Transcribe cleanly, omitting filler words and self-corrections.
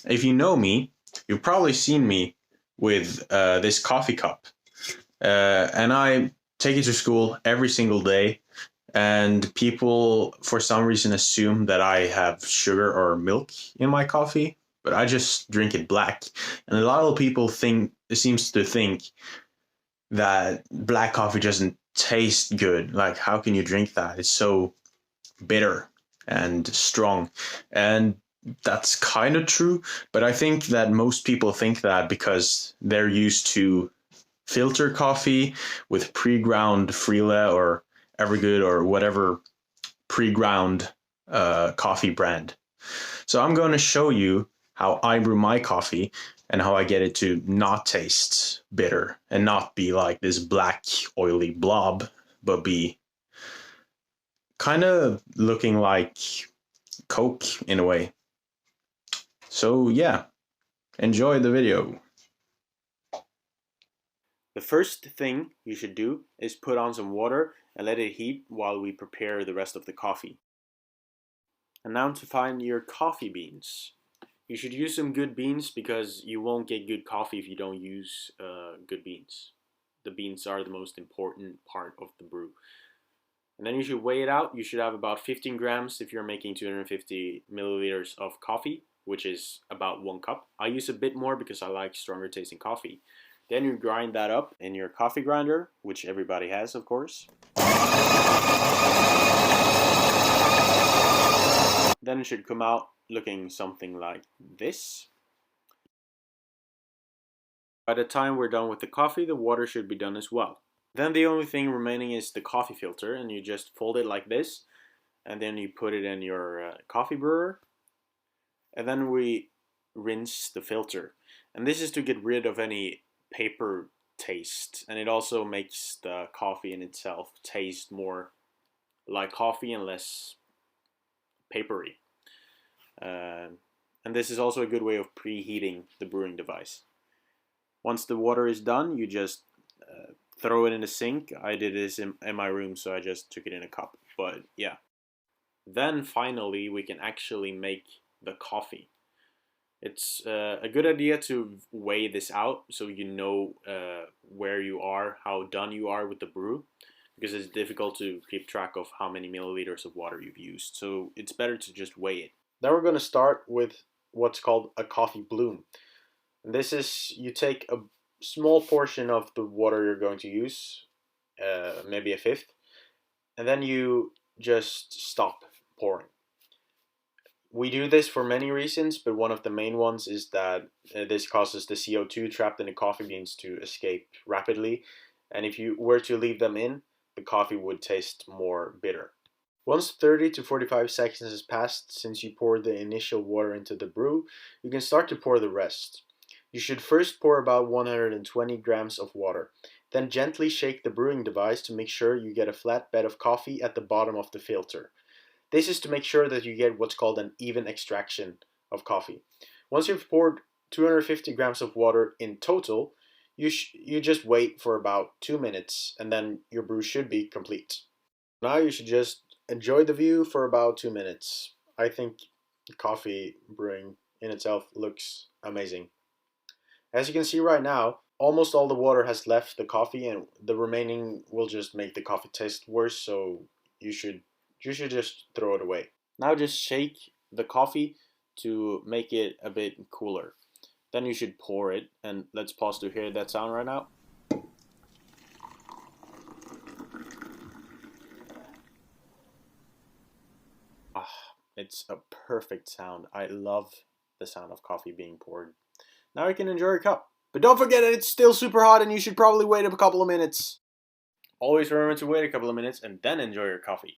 If you know me, you've probably seen me with this coffee cup. And I take it to school every single day. And people, for some reason, assume that I have sugar or milk in my coffee, but I just drink it black. And a lot of people seems to think that black coffee doesn't taste good. Like, how can you drink that? It's so bitter and strong. And that's kind of true, but I think that most people think that because they're used to filter coffee with pre-ground Friele or Evergood or whatever pre-ground coffee brand. So I'm going to show you how I brew my coffee and how I get it to not taste bitter and not be like this black oily blob, but be kind of looking like Coke in a way. So yeah, enjoy the video. The first thing you should do is put on some water and let it heat while we prepare the rest of the coffee. And now to find your coffee beans. You should use some good beans because you won't get good coffee if you don't use good beans. The beans are the most important part of the brew. And then you should weigh it out. You should have about 15 grams if you're making 250 milliliters of coffee, which is about 1 cup. I use a bit more because I like stronger tasting coffee. Then you grind that up in your coffee grinder, which everybody has, of course. Then it should come out looking something like this. By the time we're done with the coffee, the water should be done as well. Then the only thing remaining is the coffee filter, and you just fold it like this, and then you put it in your coffee brewer, and then we rinse the filter. And this is to get rid of any paper taste, and it also makes the coffee in itself taste more like coffee and less papery. And this is also a good way of preheating the brewing device. Once the water is done, you just throw it in the sink. I did this in my room, so I just took it in a cup. But yeah. Then finally, we can actually make the coffee. It's a good idea to weigh this out so you know where you are, how done you are with the brew, because it's difficult to keep track of how many milliliters of water you've used. So it's better to just weigh it. Then we're going to start with what's called a coffee bloom. And this is, you take a small portion of the water you're going to use, maybe a fifth, and then you just stop pouring. We do this for many reasons, but one of the main ones is that this causes the CO2 trapped in the coffee beans to escape rapidly, and if you were to leave them in, the coffee would taste more bitter. Once 30 to 45 seconds has passed since you poured the initial water into the brew, you can start to pour the rest. You should first pour about 120 grams of water, then gently shake the brewing device to make sure you get a flat bed of coffee at the bottom of the filter. This is to make sure that you get what's called an even extraction of coffee. Once you've poured 250 grams of water in total, you just wait for about 2 minutes and then your brew should be complete. Now you should just enjoy the view for about 2 minutes. I think coffee brewing in itself looks amazing. As you can see right now, almost all the water has left the coffee and the remaining will just make the coffee taste worse, so you should just throw it away. Now just shake the coffee to make it a bit cooler. Then you should pour it, and let's pause to hear that sound right now. It's a perfect sound. I love the sound of coffee being poured. Now you can enjoy your cup. But don't forget that it's still super hot and you should probably wait a couple of minutes. Always remember to wait a couple of minutes and then enjoy your coffee.